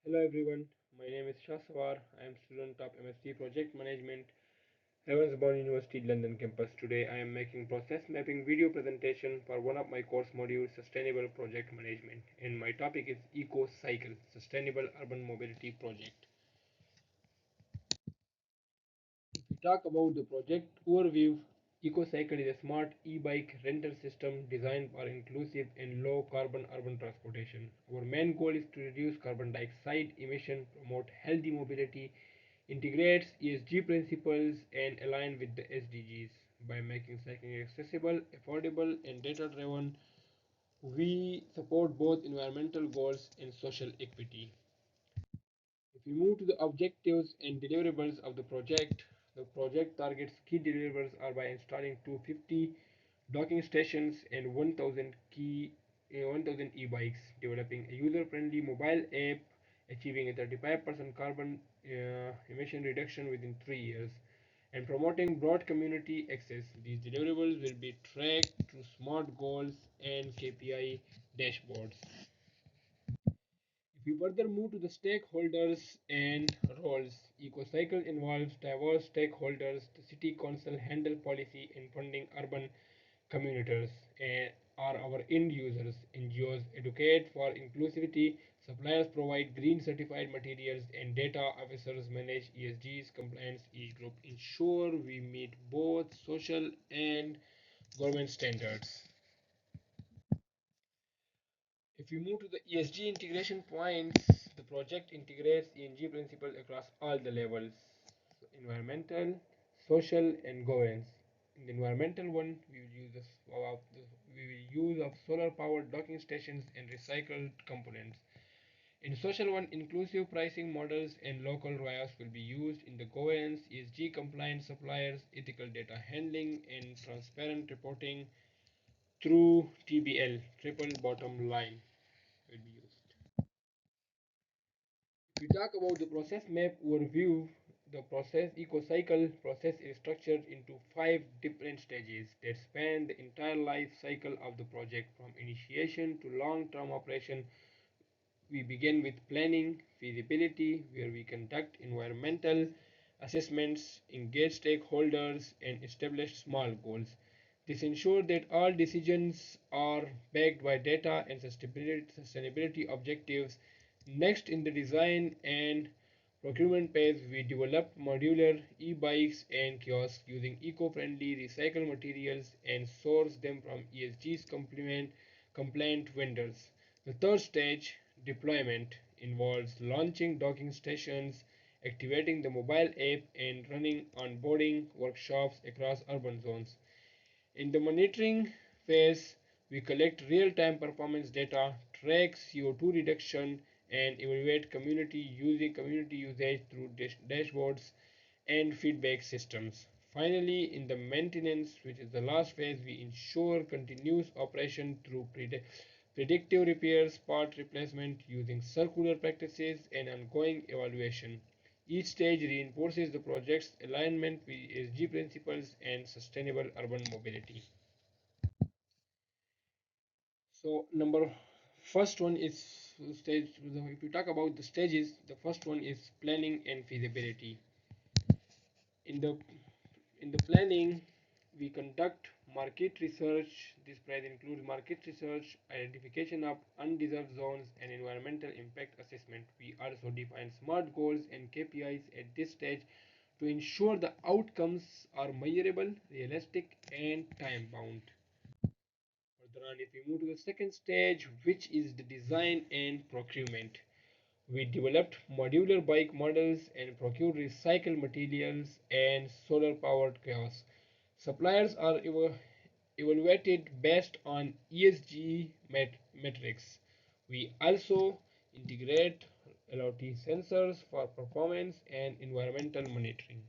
Hello everyone, my name is Shahsawar. I am student of MSc Project Management, Ravensbourne University, London campus. Today I am making process mapping video presentation for one of my course modules, Sustainable Project Management, and my topic is EcoCycle, Sustainable Urban Mobility Project. If we talk about the project overview, EcoCycle is a smart e-bike rental system designed for inclusive and low carbon urban transportation. Our main goal is to reduce carbon dioxide emission, promote healthy mobility, integrates ESG principles, and align with the SDGs. By making cycling accessible, affordable, and data driven, we support both environmental goals and social equity. If we move to the objectives and deliverables of the project targets key deliverables are by installing 250 docking stations and 1000 e-bikes, developing a user-friendly mobile app, achieving a 35% carbon emission reduction within 3 years, and promoting broad community access. These deliverables will be tracked through SMART goals and KPI dashboards. If we further move to the stakeholders and roles, EcoCycle involves diverse stakeholders. The city council handle policy and funding urban commuters and are our end users. NGOs educate for inclusivity, suppliers provide green certified materials, and data officers manage ESG's compliance. Each group ensure we meet both social and government standards. If we move to the ESG integration points, the project integrates ESG principles across all the levels, so environmental, social, and governance. In the environmental one, we will use of solar powered docking stations and recycled components. In social one, inclusive pricing models and local riots will be used. In the governance, ESG compliant suppliers, ethical data handling, and transparent reporting through TBL, triple bottom line, will be used. If we talk about the process map overview, the process eco-cycle process is structured into 5 different stages that span the entire life cycle of the project from initiation to long-term operation. We begin with planning, feasibility, where we conduct environmental assessments, engage stakeholders, and establish small goals. This ensures that all decisions are backed by data and sustainability objectives. Next, in the design and procurement phase, we develop modular e-bikes and kiosks using eco-friendly recycled materials and source them from ESG's compliant vendors. The third stage, deployment, involves launching docking stations, activating the mobile app, and running onboarding workshops across urban zones. In the monitoring phase, we collect real-time performance data, track CO2 reduction, and evaluate community usage through dashboards and feedback systems. Finally, in the maintenance, which is the last phase, we ensure continuous operation through predictive repairs, part replacement using circular practices, and ongoing evaluation. Each stage reinforces the project's alignment with ESG principles and sustainable urban mobility. So, number first one is stage. If you talk about the stages, the first one is planning and feasibility. In the in the planning, we conduct market research. This prize includes market research, identification of undeserved zones, and environmental impact assessment. We also define SMART goals and KPIs at this stage to ensure the outcomes are measurable, realistic, and time bound. Further on, if we move to the second stage, which is the design and procurement, we developed modular bike models and procured recycled materials and solar powered kiosks. Suppliers are evaluated based on ESG metrics. We also integrate LOT sensors for performance and environmental monitoring.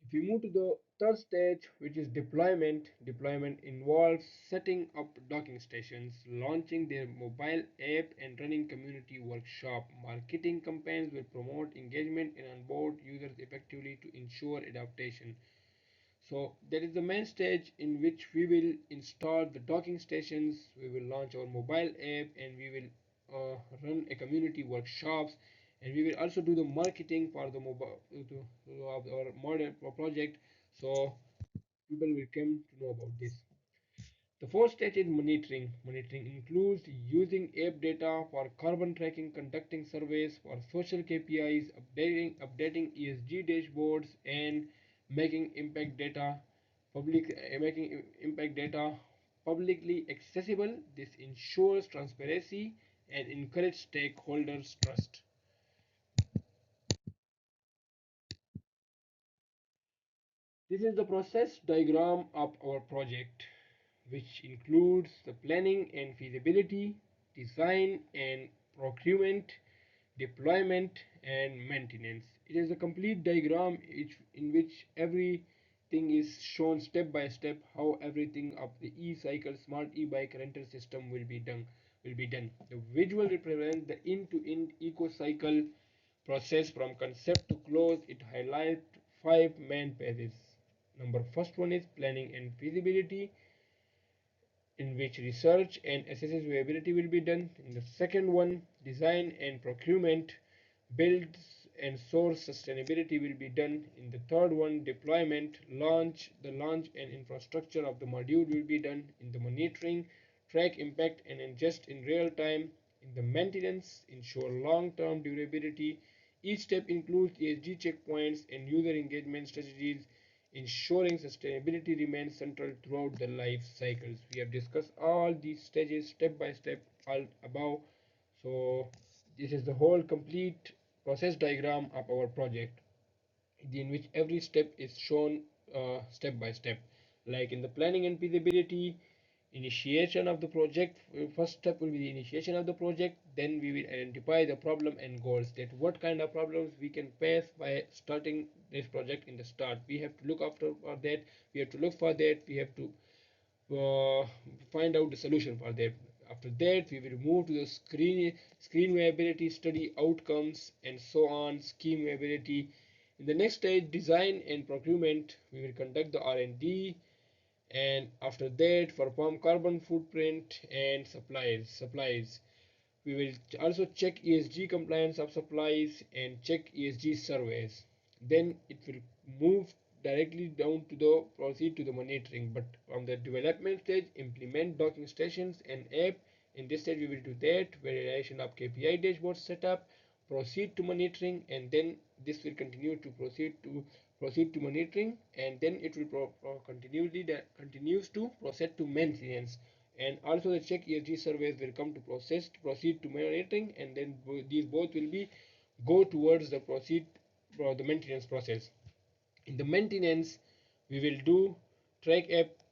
If we move to the third stage, which is deployment involves setting up docking stations, launching their mobile app, and running community workshop. Marketing campaigns will promote engagement and onboard users effectively to ensure adaptation. So there is the main stage in which we will install the docking stations, we will launch our mobile app, and we will run a community workshops, and we will also do the marketing for the mobile of our model project, so people will come to know about this. The fourth stage is monitoring. Monitoring includes using app data for carbon tracking, conducting surveys for social KPIs, updating ESG dashboards, and making impact data making impact data publicly accessible. This ensures transparency and encourages stakeholders' trust. This is the process diagram of our project, which includes the planning and feasibility, design and procurement, deployment and maintenance. It is a complete diagram in which everything is shown step by step how everything of the e-cycle smart e-bike rental system will be done. The visual represents the end-to-end eco-cycle process from concept to close. It highlights five main phases. Number first one is planning and feasibility, in which research and assesses viability will be done. In the second one, design and procurement, builds and source sustainability will be done. In the third one, deployment, the launch and infrastructure of the module will be done. In the monitoring, track impact and adjust in real time. In the maintenance, ensure long-term durability. Each step includes ESG checkpoints and user engagement strategies, ensuring sustainability remains central throughout the life cycles. We have discussed all these stages step by step all above. So this is the whole complete process diagram of our project, in which every step is shown step by step. Like in the planning and feasibility, initiation of the project, first step will be the initiation of the project. Then we will identify the problem and goals, that what kind of problems we can face by starting this project. In the start, we have to look after for that, we have to look for that, we have to uh, find out the solution for that. After that, we will move to the screen viability study outcomes and so on, scheme viability. In the next stage, design and procurement, we will conduct the R&D, and after that, perform carbon footprint and supplies. We will also check ESG compliance of supplies and check ESG surveys. Then it will move directly down to the proceed to the monitoring. But from the development stage, implement docking stations and app. In this stage, we will do that, validation of KPI dashboard setup, proceed to monitoring, and then this will continue to proceed to monitoring, and then it will continues to proceed to maintenance. And also the check ESG surveys will come to proceed to monitoring, and then these both will be go towards the proceed the maintenance process. In the maintenance, we will do track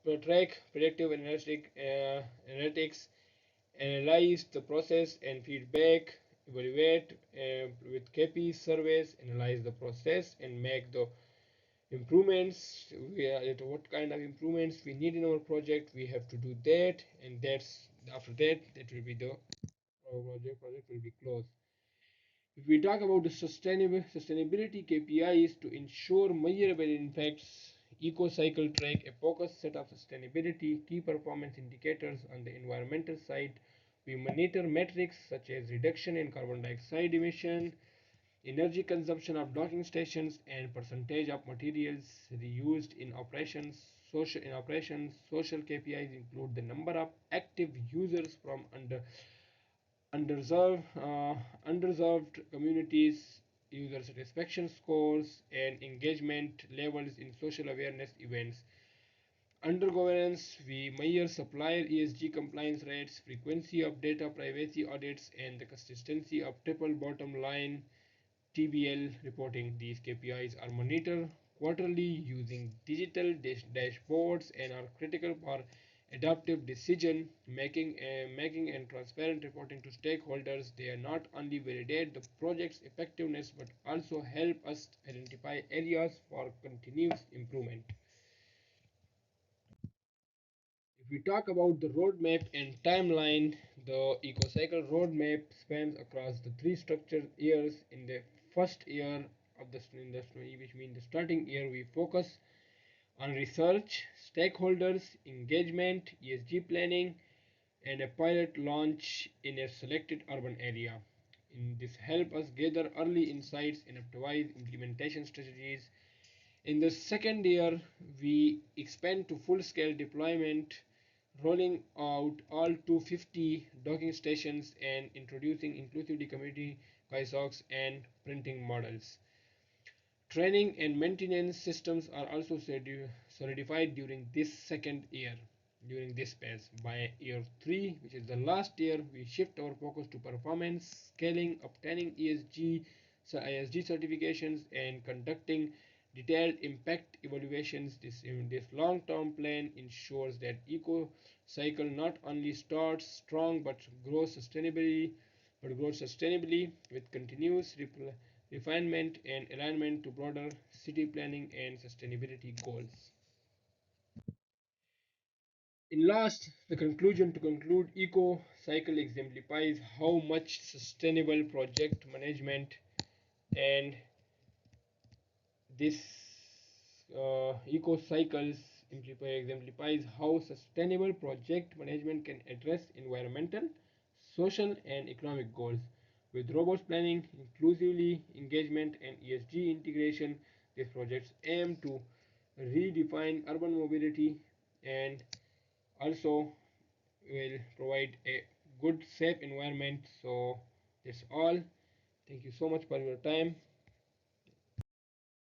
predictive analytics, analyze the process and feedback, evaluate with KP surveys, analyze the process and make the improvements. What kind of improvements we need in our project, we have to do that, and that's after that that will be the project will be closed. If we talk about the sustainability KPIs to ensure measurable impacts, EcoCycle track a focused set of sustainability key performance indicators. On the environmental side, we monitor metrics such as reduction in carbon dioxide emission, energy consumption of docking stations, and percentage of materials reused in operations. Social KPIs include the number of active users from underserved, underserved communities, user satisfaction scores, and engagement levels in social awareness events. Under governance, we measure supplier ESG compliance rates, frequency of data privacy audits, and the consistency of triple bottom line TBL reporting. These KPIs are monitored quarterly using digital dashboards and are critical for adaptive decision making and transparent reporting to stakeholders. They are not only validate the project's effectiveness but also help us identify areas for continuous improvement. If we talk about the roadmap and timeline, the EcoCycle roadmap spans across the three structured years. In the first year of the industry, which means the starting year, we focus on research, stakeholders, engagement, ESG planning, and a pilot launch in a selected urban area. In this help us gather early insights and optimize implementation strategies. In the second year, we expand to full-scale deployment, rolling out all 250 docking stations and introducing inclusively community kiosk and printing models. Training and maintenance systems are also solidified during this second year, during this phase. By year 3, which is the last year, we shift our focus to performance, scaling, obtaining ISG certifications, and conducting detailed impact evaluations. This long-term plan ensures that EcoCycle not only starts strong but grows sustainably with continuous refinement and alignment to broader city planning and sustainability goals. In last, the conclusion to conclude, EcoCycle exemplifies how much sustainable project management and this EcoCycles exemplifies how sustainable project management can address environmental, social, and economic goals. With robust planning, inclusively engagement, and ESG integration, these projects aim to redefine urban mobility and also will provide a good, safe environment. So that's all. Thank you so much for your time.